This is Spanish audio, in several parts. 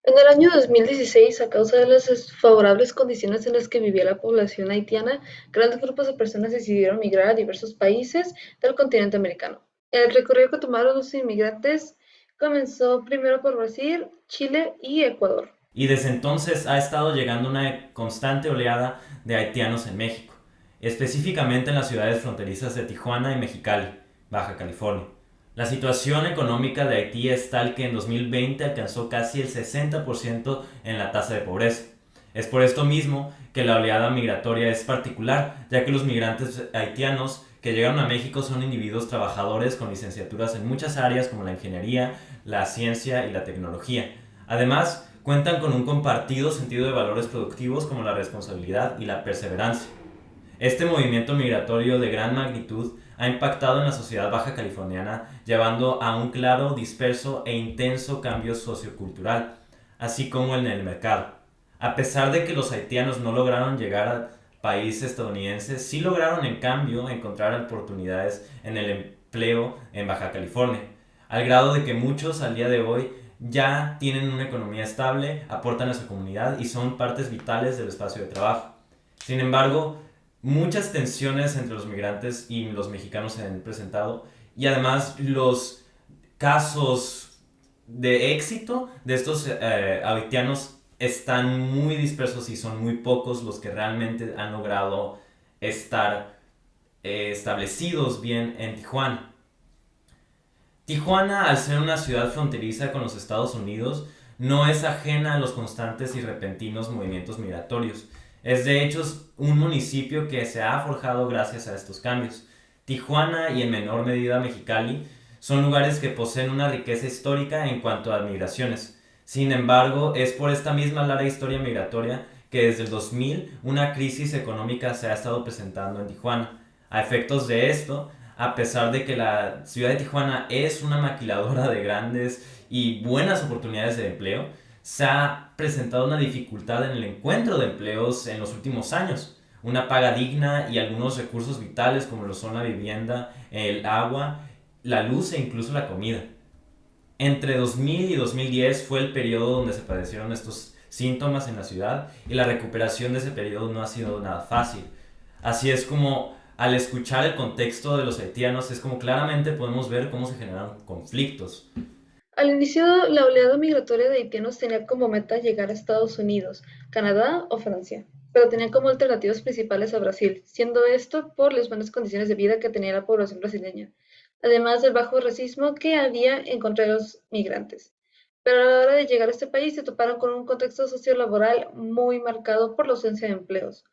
En el año 2016, a causa de las desfavorables condiciones en las que vivía la población haitiana, grandes grupos de personas decidieron migrar a diversos países del continente americano. El recorrido que tomaron los inmigrantes comenzó primero por Brasil, Chile y Ecuador. Y desde entonces ha estado llegando una constante oleada de haitianos en México, específicamente en las ciudades fronterizas de Tijuana y Mexicali, Baja California. La situación económica de Haití es tal que en 2020 alcanzó casi el 60% en la tasa de pobreza. Es por esto mismo que la oleada migratoria es particular, ya que los migrantes haitianos que llegaron a México son individuos trabajadores con licenciaturas en muchas áreas como la ingeniería, la ciencia y la tecnología. Además, cuentan con un compartido sentido de valores productivos como la responsabilidad y la perseverancia. Este movimiento migratorio de gran magnitud ha impactado en la sociedad baja californiana, llevando a un claro, disperso e intenso cambio sociocultural, así como en el mercado. A pesar de que los haitianos no lograron llegar al país estadounidense, sí lograron en cambio encontrar oportunidades en el empleo en Baja California, al grado de que muchos al día de hoy ya tienen una economía estable, aportan a su comunidad y son partes vitales del espacio de trabajo. Sin embargo, muchas tensiones entre los migrantes y los mexicanos se han presentado y además los casos de éxito de estos haitianos están muy dispersos y son muy pocos los que realmente han logrado estar establecidos bien en Tijuana. Tijuana, al ser una ciudad fronteriza con los Estados Unidos, no es ajena a los constantes y repentinos movimientos migratorios. Es de hecho un municipio que se ha forjado gracias a estos cambios. Tijuana y en menor medida Mexicali son lugares que poseen una riqueza histórica en cuanto a migraciones. Sin embargo, es por esta misma larga historia migratoria que desde el 2000 una crisis económica se ha estado presentando en Tijuana. A efectos de esto, a pesar de que la ciudad de Tijuana es una maquiladora de grandes y buenas oportunidades de empleo, se ha presentado una dificultad en el encuentro de empleos en los últimos años. Una paga digna y algunos recursos vitales como lo son la vivienda, el agua, la luz e incluso la comida. Entre 2000 y 2010 fue el periodo donde se padecieron estos síntomas en la ciudad y la recuperación de ese periodo no ha sido nada fácil. Así es como al escuchar el contexto de los haitianos es como claramente podemos ver cómo se generan conflictos. Al inicio, la oleada migratoria de haitianos tenía como meta llegar a Estados Unidos, Canadá o Francia, pero tenía como alternativas principales a Brasil, siendo esto por las buenas condiciones de vida que tenía la población brasileña, además del bajo racismo que había en contra de los migrantes. Pero a la hora de llegar a este país se toparon con un contexto sociolaboral muy marcado por la ausencia de empleos,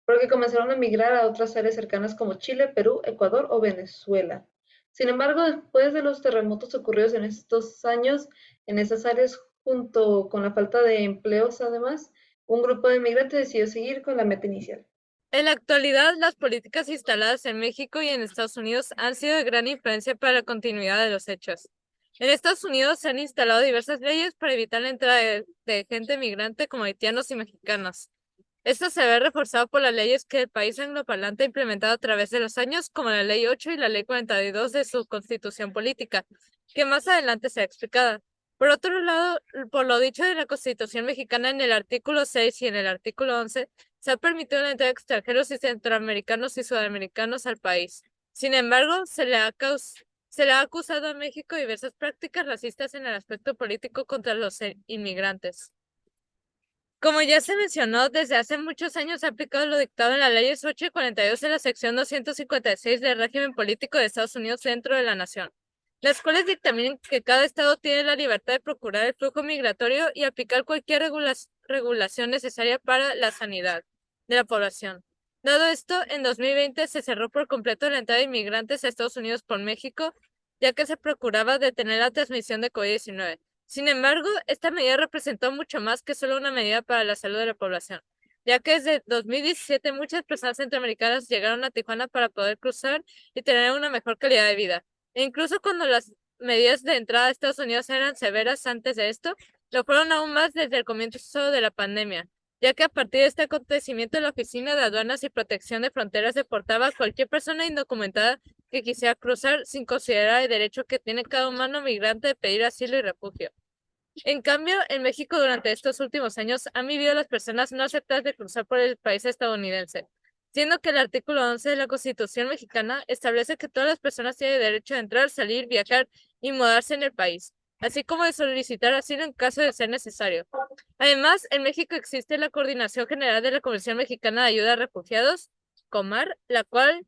porque comenzaron a migrar a otras áreas cercanas como Chile, Perú, Ecuador o Venezuela. Sin embargo, después de los terremotos ocurridos en estos años en esas áreas, junto con la falta de empleos además, un grupo de migrantes decidió seguir con la meta inicial. En la actualidad, las políticas instaladas en México y en Estados Unidos han sido de gran influencia para la continuidad de los hechos. En Estados Unidos se han instalado diversas leyes para evitar la entrada de gente migrante como haitianos y mexicanos. Esto se ve reforzado por las leyes que el país angloparlante ha implementado a través de los años, como la Ley 8 y la Ley 42 de su constitución política, que más adelante será explicada. Por otro lado, por lo dicho de la Constitución mexicana en el artículo 6 y en el artículo 11, se ha permitido la entrada de extranjeros y centroamericanos y sudamericanos al país. Sin embargo, se le ha acusado a México de diversas prácticas racistas en el aspecto político contra los inmigrantes. Como ya se mencionó, desde hace muchos años se ha aplicado lo dictado en las leyes 8 y 42 de la sección 256 del régimen político de Estados Unidos dentro de la nación, las cuales dictaminan que cada estado tiene la libertad de procurar el flujo migratorio y aplicar cualquier regulación necesaria para la sanidad de la población. Dado esto, en 2020 se cerró por completo la entrada de inmigrantes a Estados Unidos por México, ya que se procuraba detener la transmisión de COVID-19. Sin embargo, esta medida representó mucho más que solo una medida para la salud de la población, ya que desde 2017 muchas personas centroamericanas llegaron a Tijuana para poder cruzar y tener una mejor calidad de vida. E incluso cuando las medidas de entrada a Estados Unidos eran severas antes de esto, lo fueron aún más desde el comienzo de la pandemia, ya que a partir de este acontecimiento la Oficina de Aduanas y Protección de Fronteras deportaba a cualquier persona indocumentada que quisiera cruzar sin considerar el derecho que tiene cada humano migrante de pedir asilo y refugio. En cambio, en México durante estos últimos años han vivido las personas no aceptadas de cruzar por el país estadounidense, siendo que el artículo 11 de la Constitución mexicana establece que todas las personas tienen derecho a entrar, salir, viajar y mudarse en el país, así como de solicitar asilo en caso de ser necesario. Además, en México existe la Coordinación General de la Comisión Mexicana de Ayuda a Refugiados, COMAR, la cual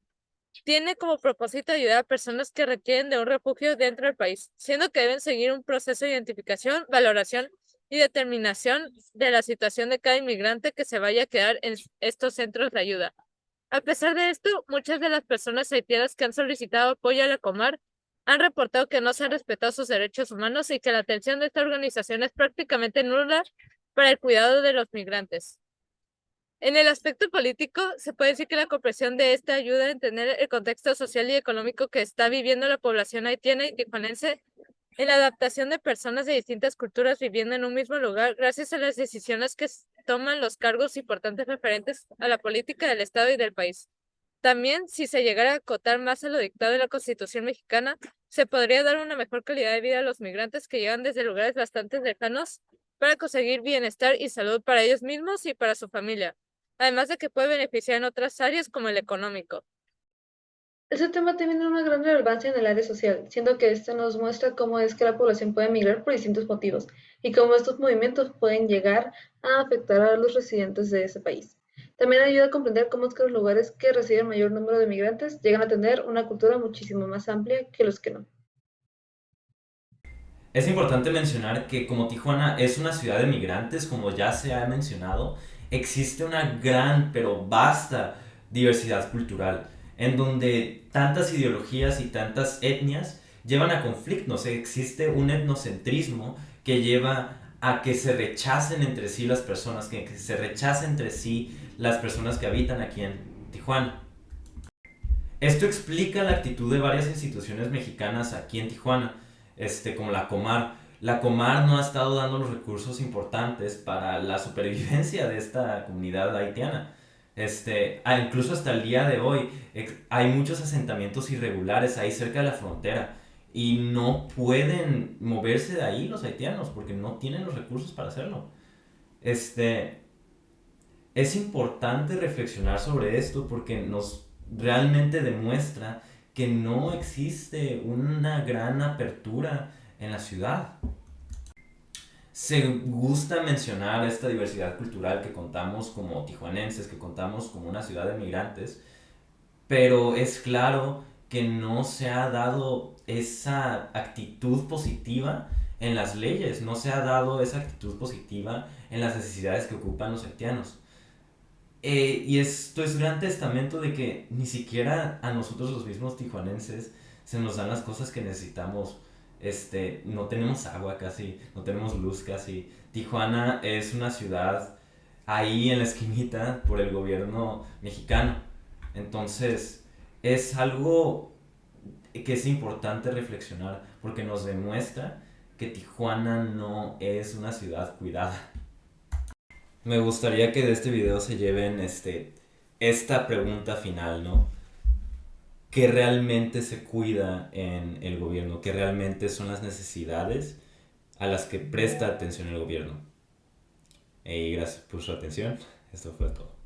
tiene como propósito ayudar a personas que requieren de un refugio dentro del país, siendo que deben seguir un proceso de identificación, valoración y determinación de la situación de cada inmigrante que se vaya a quedar en estos centros de ayuda. A pesar de esto, muchas de las personas haitianas que han solicitado apoyo a la Comar han reportado que no se han respetado sus derechos humanos y que la atención de esta organización es prácticamente nula para el cuidado de los migrantes. En el aspecto político, se puede decir que la comprensión de esta ayuda a entender el contexto social y económico que está viviendo la población haitiana y tijuanense en la adaptación de personas de distintas culturas viviendo en un mismo lugar gracias a las decisiones que toman los cargos importantes referentes a la política del Estado y del país. También, si se llegara a acotar más a lo dictado en la Constitución mexicana, se podría dar una mejor calidad de vida a los migrantes que llegan desde lugares bastante lejanos para conseguir bienestar y salud para ellos mismos y para su familia, además de que puede beneficiar en otras áreas como el económico. Este tema tiene una gran relevancia en el área social, siendo que este nos muestra cómo es que la población puede migrar por distintos motivos y cómo estos movimientos pueden llegar a afectar a los residentes de ese país. También ayuda a comprender cómo es que los lugares que reciben mayor número de migrantes llegan a tener una cultura muchísimo más amplia que los que no. Es importante mencionar que como Tijuana es una ciudad de migrantes, como ya se ha mencionado, existe una gran pero vasta diversidad cultural, en donde tantas ideologías y tantas etnias llevan a conflictos. Existe un etnocentrismo que lleva a que se rechacen entre sí las personas, que se rechacen entre sí las personas que habitan aquí en Tijuana. Esto explica la actitud de varias instituciones mexicanas aquí en Tijuana, como la Comar. La Comar no ha estado dando los recursos importantes para la supervivencia de esta comunidad haitiana. Incluso hasta el día de hoy hay muchos asentamientos irregulares ahí cerca de la frontera y no pueden moverse de ahí los haitianos porque no tienen los recursos para hacerlo. Este, es importante reflexionar sobre esto porque nos realmente demuestra que no existe una gran apertura en la ciudad. Se gusta mencionar esta diversidad cultural que contamos como tijuanenses, que contamos como una ciudad de migrantes, pero es claro que no se ha dado esa actitud positiva en las leyes, no se ha dado esa actitud positiva en las necesidades que ocupan los haitianos. Y esto es gran testamento de que ni siquiera a nosotros los mismos tijuanenses se nos dan las cosas que necesitamos. No tenemos agua casi, no tenemos luz casi. Tijuana es una ciudad ahí en la esquinita por el gobierno mexicano. Entonces, es algo que es importante reflexionar porque nos demuestra que Tijuana no es una ciudad cuidada. Me gustaría que de este video se lleven esta pregunta final, ¿no? ¿Qué realmente se cuida en el gobierno? ¿Qué realmente son las necesidades a las que presta atención el gobierno? Y gracias por su atención. Esto fue todo.